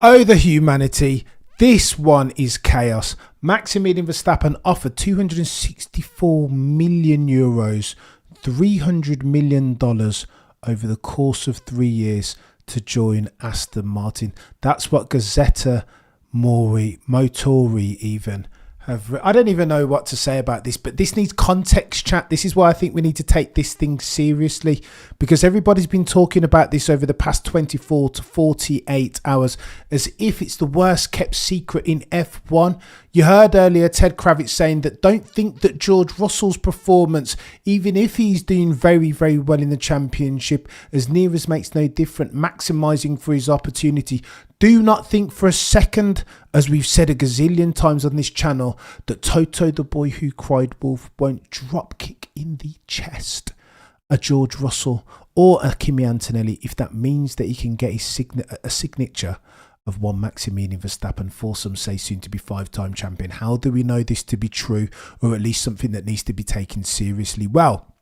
Oh, the humanity. This one is chaos. Maximilian Verstappen offered 264 million euros, $300 million over the course of 3 years to join Aston Martin. That's what Gazzetta Motori even have. I don't even know what to say about this, but this needs context, chat. This is why I think we need to take this thing seriously, because everybody's been talking about this over the past 24 to 48 hours as if it's the worst kept secret in F1. You heard earlier Ted Kravitz saying that don't think that George Russell's performance, even if he's doing very, very well in the championship, as near as makes no difference, maximising for his opportunity. Do not think for a second, as we've said a gazillion times on this channel, that Toto, the boy who cried wolf, won't drop kick in the chest a George Russell or a Kimi Antonelli if that means that he can get a signature of one Maximilian Verstappen, for some say soon to be 5-time champion. How do we know this to be true, or at least something that needs to be taken seriously? Well,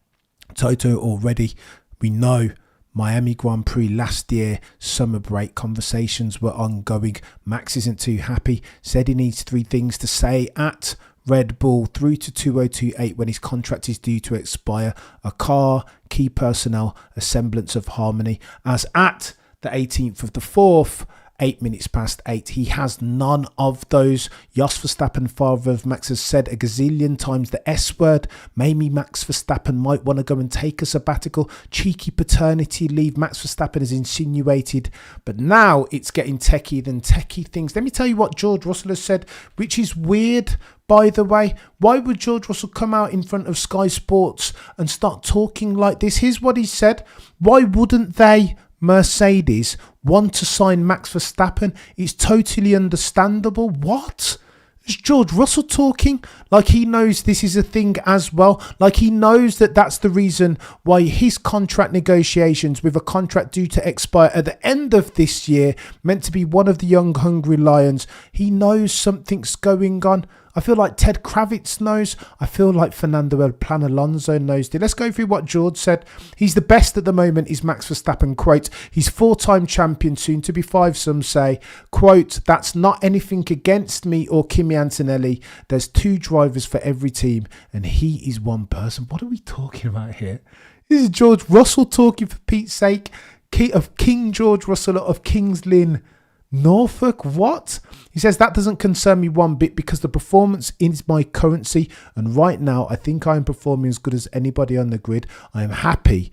Toto already, we know, Miami Grand Prix last year, summer break conversations were ongoing. Max isn't too happy, said he needs 3 things to say at Red Bull through to 2028 when his contract is due to expire: a car, key personnel, a semblance of harmony. As at the 18th of the 4th, 8 minutes past 8, he has none of those. Jos Verstappen, father of Max, has said a gazillion times the S word. Maybe Max Verstappen might want to go and take a sabbatical. Cheeky paternity leave, Max Verstappen has insinuated. But now it's getting techie than techie things. Let me tell you what George Russell has said, which is weird, by the way. Why would George Russell come out in front of Sky Sports and start talking like this? Here's what he said. Why wouldn't they, Mercedes, want to sign Max Verstappen? It's totally understandable. What? Is George Russell talking like he knows this is a thing as well? Like he knows that that's the reason why his contract negotiations, with a contract due to expire at the end of this year, meant to be one of the young hungry lions, he knows something's going on. I feel like Ted Kravitz knows. I feel like Fernando Alonso knows. Let's go through what George said. He's the best at the moment, is Max Verstappen. Quote, he's 4-time champion, soon to be 5, some say. Quote, that's not anything against me or Kimi Antonelli. There's 2 drivers for every team and he is one person. What are we talking about here? This is George Russell talking, for Pete's sake. Of King George Russell of Kings Lynn, Norfolk. What? He says that doesn't concern me one bit because the performance is my currency, and right now I think I am performing as good as anybody on the grid. I am happy.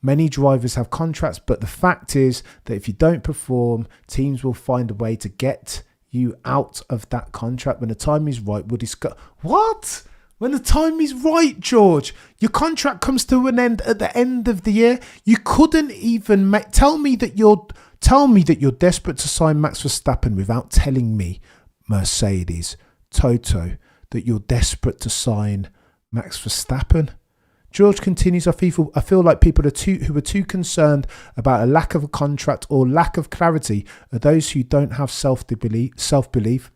Many drivers have contracts, but the fact is that if you don't perform, teams will find a way to get you out of that contract. When the time is right, we'll discuss. What? When the time is right, George, your contract comes to an end at the end of the year. You couldn't even tell me that you're desperate to sign Max Verstappen without telling me, Mercedes, Toto, that you're desperate to sign Max Verstappen. George continues, I feel like people who are too concerned about a lack of a contract or lack of clarity are those who don't have self-belief.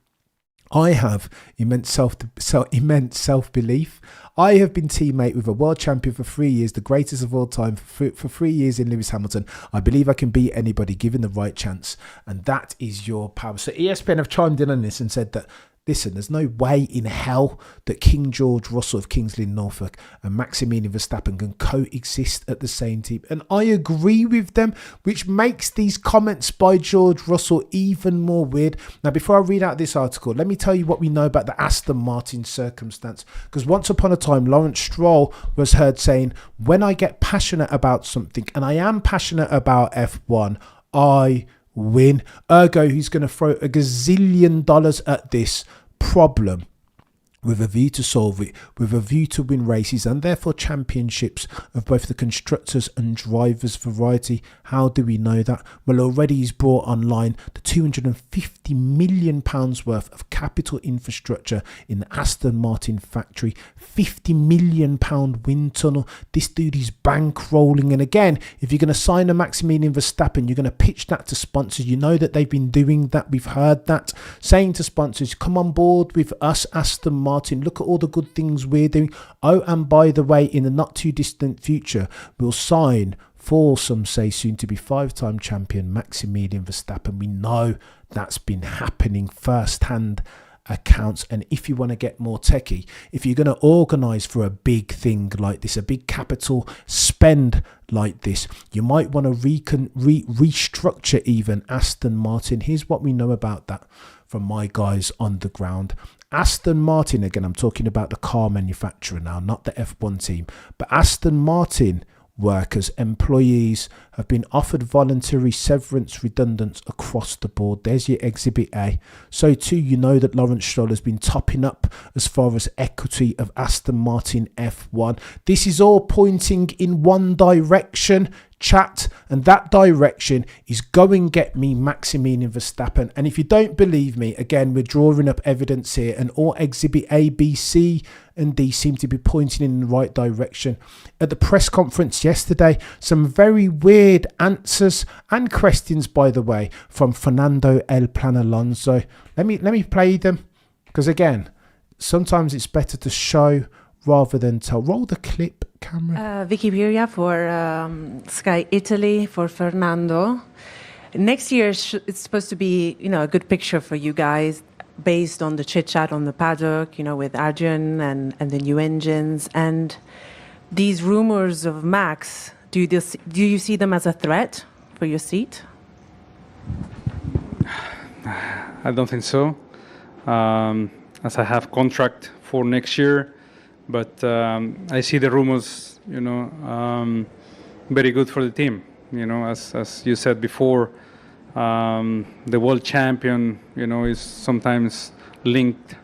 I have immense self-belief. I have been teammate with a world champion for 3 years, the greatest of all time, for 3 years in Lewis Hamilton. I believe I can beat anybody given the right chance, and that is your power. So ESPN have chimed in on this and said that, listen, there's no way in hell that King George Russell of Kings Lynn, Norfolk and Maximilian Verstappen can coexist at the same team. And I agree with them, which makes these comments by George Russell even more weird. Now, before I read out this article, let me tell you what we know about the Aston Martin circumstance. Because once upon a time, Lawrence Stroll was heard saying, when I get passionate about something, and I am passionate about F1, I win. Ergo, he's going to throw a gazillion dollars at this problem with a view to solve it, with a view to win races and therefore championships of both the constructors and drivers variety. How do we know that? Well, already he's brought online the £250 million worth of capital infrastructure in the Aston Martin factory, £50 million wind tunnel. This dude is bankrolling. And again, if you're going to sign a Maximilian Verstappen, you're going to pitch that to sponsors. You know that they've been doing that. We've heard that, saying to sponsors, come on board with us, Aston Martin. Look at all the good things we're doing. Oh, and by the way, in the not too distant future, we'll sign for, some say, soon to be 5-time champion Maximilian Verstappen. We know that's been happening firsthand accounts. And if you want to get more techie, if you're going to organise for a big thing like this, a big capital spend like this, you might want to restructure even Aston Martin. Here's what we know about that from my guys on the ground. Aston Martin, again, I'm talking about the car manufacturer now, not the F1 team, but Aston Martin workers, employees have been offered voluntary severance redundance across the board. There's your Exhibit A. So too, you know that Lawrence Stroll has been topping up as far as equity of Aston Martin F1. This is all pointing in one direction, chat, and that direction is go and get me Maximilian Verstappen. And if you don't believe me, again, we're drawing up evidence here, and all Exhibit A, B, C and D seem to be pointing in the right direction. At the press conference yesterday, some very weird answers and questions, by the way, from Fernando Alonso. Let me play them, because again, sometimes it's better to show rather than tell. Roll the clip, camera. Vicky Birria for Sky Italy for Fernando. Next year it's supposed to be, a good picture for you guys, based on the chit chat on the paddock, with Adrian and the new engines and these rumors of Max. Do you see them as a threat for your seat? I don't think so, as I have contract for next year. But I see the rumors, very good for the team. As you said before, the world champion, is sometimes linked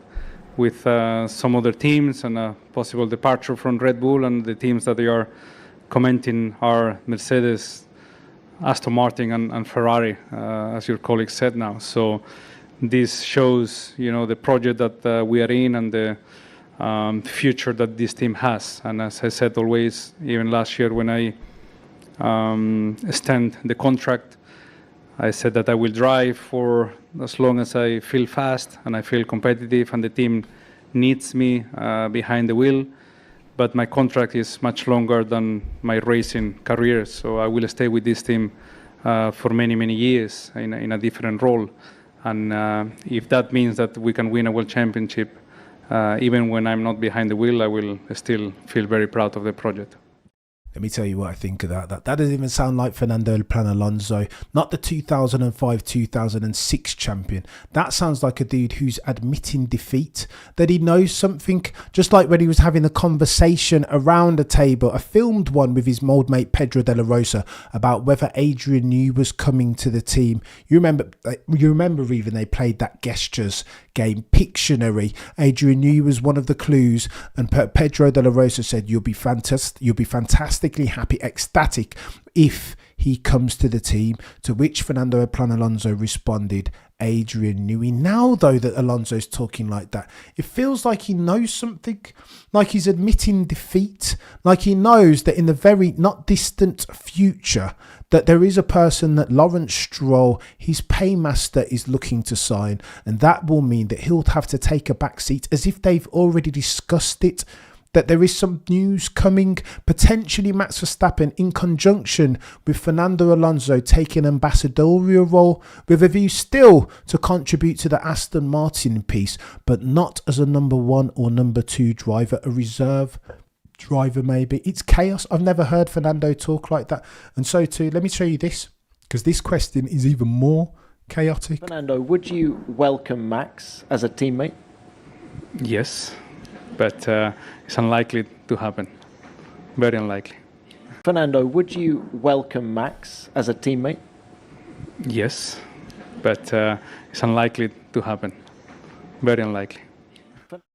with some other teams, and a possible departure from Red Bull, and the teams that they are commenting are Mercedes, Aston Martin, and Ferrari, as your colleague said now. So this shows, the project that we are in, and the future that this team has. And as I said always, even last year when I extend the contract, I said that I will drive for as long as I feel fast and I feel competitive and the team needs me behind the wheel. But my contract is much longer than my racing career, so I will stay with this team for many, many years in a different role. And if that means that we can win a world championship, even when I'm not behind the wheel, I will still feel very proud of the project. Let me tell you what I think of that. That doesn't even sound like Fernando Alonso, not the 2005-2006 champion. That sounds like a dude who's admitting defeat, that he knows something, just like when he was having a conversation around a table, a filmed one with his old mate Pedro de la Rosa, about whether Adrian Newey was coming to the team. You remember even they played that gestures game, Pictionary. Adrian Newey was one of the clues, and Pedro de la Rosa said, you'll be fantastically happy, ecstatic if he comes to the team, to which Fernando Alonso responded, Adrian Newey. Now, though, that Alonso's talking like that, it feels like he knows something, like he's admitting defeat, like he knows that in the very not distant future that there is a person that Lawrence Stroll, his paymaster, is looking to sign, and that will mean that he'll have to take a back seat, as if they've already discussed it, that there is some news coming, potentially Max Verstappen in conjunction with Fernando Alonso taking an ambassadorial role, with a view still to contribute to the Aston Martin piece, but not as a number 1 or number 2 driver, a reserve driver maybe. It's chaos. I've never heard Fernando talk like that. And so too, let me show you this, because this question is even more chaotic. Fernando, would you welcome Max as a teammate? Yes, but it's unlikely to happen. Very unlikely. Fernando, would you welcome Max as a teammate? Yes, but it's unlikely to happen. Very unlikely.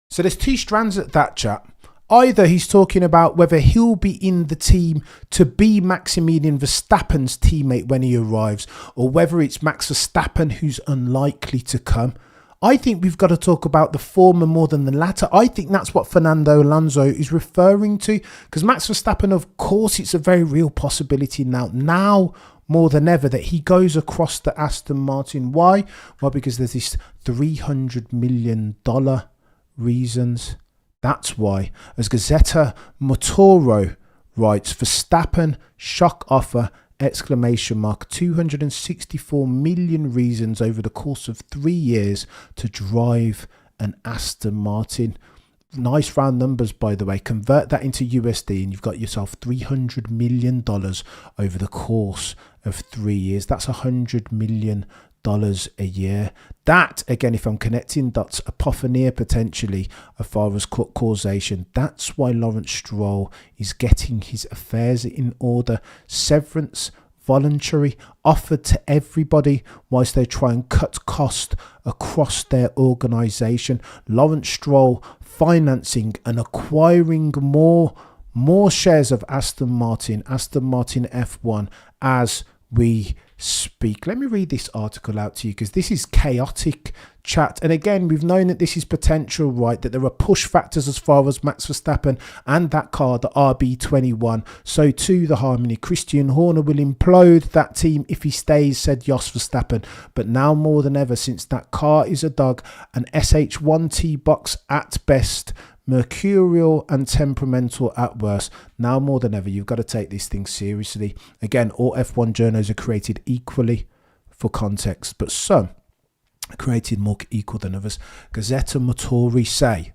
So there's two strands at that, chat. Either he's talking about whether he'll be in the team to be Maximilian Verstappen's teammate when he arrives, or whether it's Max Verstappen who's unlikely to come. I think we've got to talk about the former more than the latter. I think that's what Fernando Alonso is referring to, because Max Verstappen, of course, it's a very real possibility now more than ever that he goes across to Aston Martin. Why? Well, because there's this $300 million reasons. That's why. As Gazzetta Motoro writes, Verstappen, shock offer, exclamation mark, 264 million reasons over the course of 3 years to drive an Aston Martin. Nice round numbers, by the way. Convert that into USD and you've got yourself $300 million over the course of 3 years. That's $100 million a year. That, again, if I'm connecting dots, apophenia potentially as far as causation. That's why Lawrence Stroll is getting his affairs in order. Severance, voluntary, offered to everybody whilst they try and cut cost across their organisation. Lawrence Stroll financing and acquiring more shares of Aston Martin F1 as we speak. Let me read this article out to you because this is chaotic, chat. And again, we've known that this is potential, right? That there are push factors as far as Max Verstappen and that car, the RB21. So too the Harmony. Christian Horner will implode that team if he stays, said Jos Verstappen. But now more than ever, since that car is a dog, an SH1T box at best, mercurial and temperamental at worst. Now more than ever, you've got to take this thing seriously. Again, all F1 journos are created equally for context, but some are created more equal than others. Gazzetta Motori say,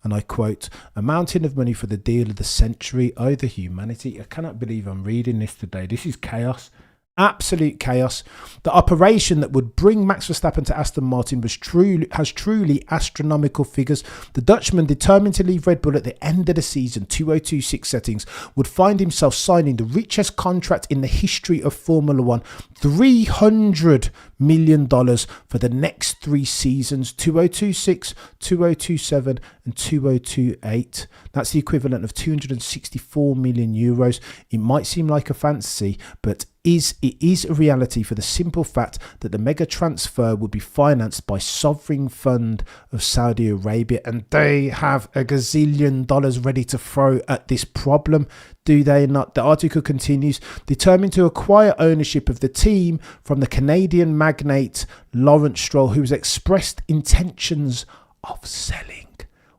and I quote, a mountain of money for the deal of the century. Oh, the humanity. I cannot believe I'm reading this today. This is chaos. Absolute chaos. The operation that would bring Max Verstappen to Aston Martin has truly astronomical figures. The Dutchman, determined to leave Red Bull at the end of the season, 2026 settings, would find himself signing the richest contract in the history of Formula One, $300 million for the next 3 seasons, 2026, 2027 and 2028. That's the equivalent of 264 million euros. It might seem like a fantasy, but it is a reality for the simple fact that the mega transfer would be financed by sovereign fund of Saudi Arabia, and they have a gazillion dollars ready to throw at this problem, do they not? The article continues, determined to acquire ownership of the team from the Canadian magnate Lawrence Stroll, who has expressed intentions of selling.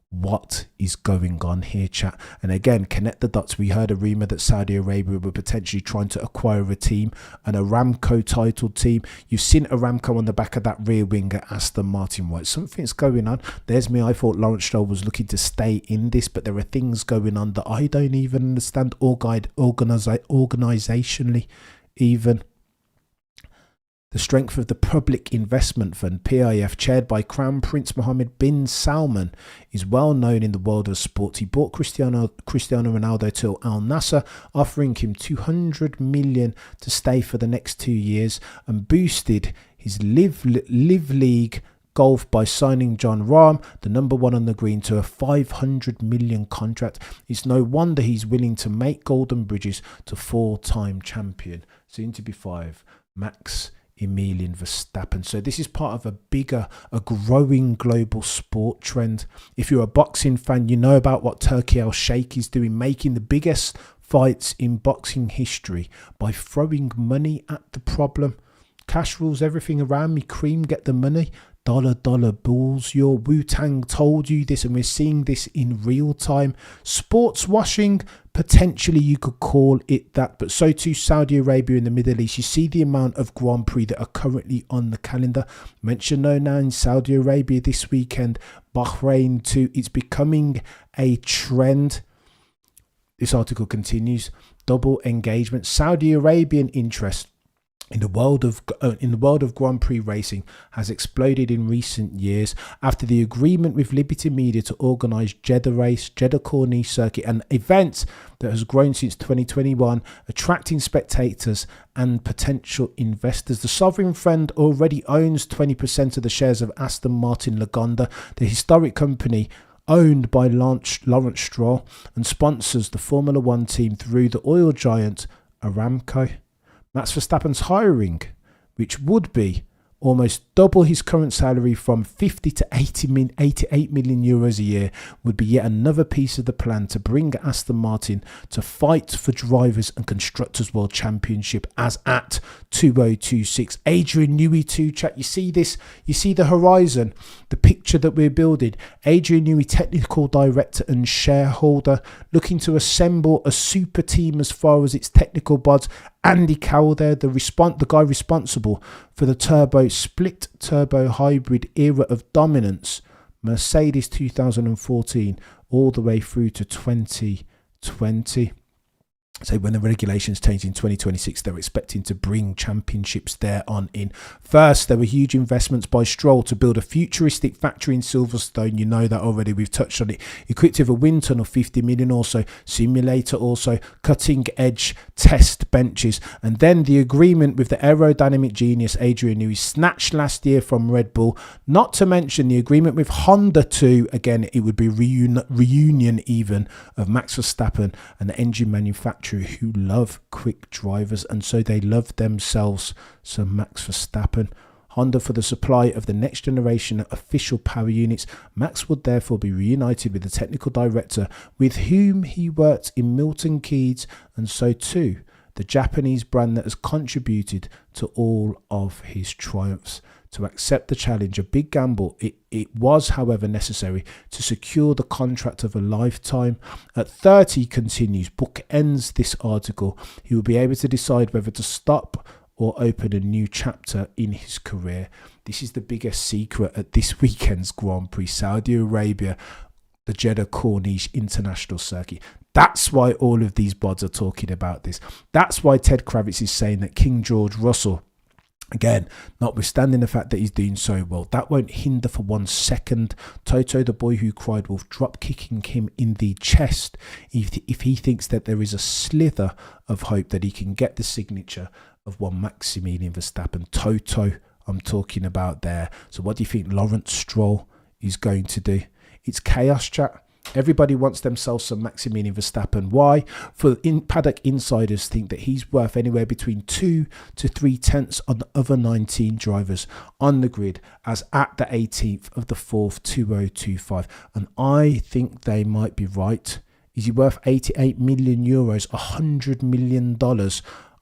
What is going on here, chat? And again, connect the dots. We heard a rumour that Saudi Arabia were potentially trying to acquire a team, an Aramco titled team. You've seen Aramco on the back of that rear wing at Aston Martin, right? Something's going on. There's me. I thought Lawrence Stroll was looking to stay in this, but there are things going on that I don't even understand organisationally even. The strength of the Public Investment Fund, PIF, chaired by Crown Prince Mohammed bin Salman, is well known in the world of sport. He bought Cristiano Ronaldo to Al Nassr, offering him 200 million to stay for the next 2 years, and boosted his Live League golf by signing John Rahm, the number 1 on the green, to a 500 million contract. It's no wonder he's willing to make golden bridges to 4-time champion, soon to be 5, Max Emilian Verstappen. So this is part of a growing global sport trend. If you're a boxing fan, you know about what Turki Al-Sheikh is doing, making the biggest fights in boxing history by throwing money at the problem. Cash rules everything around me. Cream, get the money. Dollar bills. Your Wu-Tang told you this, and we're seeing this in real time. Sports washing, potentially you could call it that, but so too Saudi Arabia in the Middle East. You see the amount of Grand Prix that are currently on the calendar. Mention no now in Saudi Arabia this weekend, Bahrain too. It's becoming a trend. This article continues. Double engagement. Saudi Arabian interest in the world of Grand Prix racing has exploded in recent years after the agreement with Liberty Media to organise Jeddah Race, Jeddah Corniche Circuit, an event that has grown since 2021, attracting spectators and potential investors. The sovereign fund already owns 20% of the shares of Aston Martin Lagonda, the historic company owned by Lawrence Stroll, and sponsors the Formula One team through the oil giant Aramco. Max Verstappen's hiring, which would be almost double his current salary from 50 to 88 million euros a year, would be yet another piece of the plan to bring Aston Martin to fight for Drivers and Constructors World Championship as at 2026. Adrian Newey too, chat. You see this? You see the horizon, the picture that we're building. Adrian Newey, technical director and shareholder, looking to assemble a super team as far as its technical bods. Andy Cowell there, the guy responsible for the split turbo hybrid era of dominance, Mercedes 2014 all the way through to 2020. So when the regulations change in 2026, they're expecting to bring championships there on in. First, there were huge investments by Stroll to build a futuristic factory in Silverstone. You know that already. We've touched on it. Equipped with a wind tunnel, 50 million also. Simulator also. Cutting edge test benches. And then the agreement with the aerodynamic genius Adrian Newey, snatched last year from Red Bull. Not to mention the agreement with Honda too. Again, it would be reunion even of Max Verstappen and the engine manufacturer who love quick drivers, and so they love themselves some Max Verstappen. Honda for the supply of the next generation official power units. Max would therefore be reunited with the technical director with whom he worked in Milton Keynes, and so too the Japanese brand that has contributed to all of his triumphs. To accept the challenge, a big gamble, it was, however, necessary to secure the contract of a lifetime. At 30, continues, book ends this article, he will be able to decide whether to stop or open a new chapter in his career. This is the biggest secret at this weekend's Grand Prix, Saudi Arabia, the Jeddah Corniche International Circuit. That's why all of these bods are talking about this. That's why Ted Kravitz is saying that King George Russell, again, notwithstanding the fact that he's doing so well, that won't hinder for 1 second Toto, the boy who cried wolf, drop kicking him in the chest if he thinks that there is a slither of hope that he can get the signature of one Maximilian Verstappen. Toto, I'm talking about there. So what do you think Lawrence Stroll is going to do? It's chaos, chat. Everybody wants themselves some Maximilian Verstappen. Why? For paddock insiders think that he's worth anywhere between 2 to 3 tenths on the other 19 drivers on the grid as at the 18th of the 4th, 2025. And I think they might be right. Is he worth 88 million euros, $100 million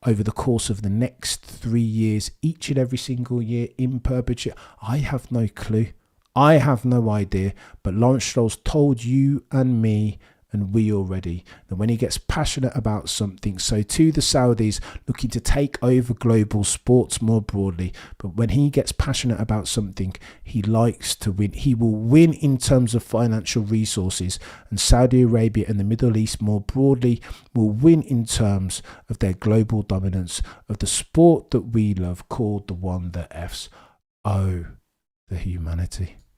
over the course of the next 3 years, each and every single year in perpetuity? I have no clue. I have no idea, but Lawrence Stroll's told you and me and we already that when he gets passionate about something, so too the Saudis looking to take over global sports more broadly, but when he gets passionate about something, he likes to win. He will win in terms of financial resources, and Saudi Arabia and the Middle East more broadly will win in terms of their global dominance of the sport that we love, called the one that F's. Oh, the humanity.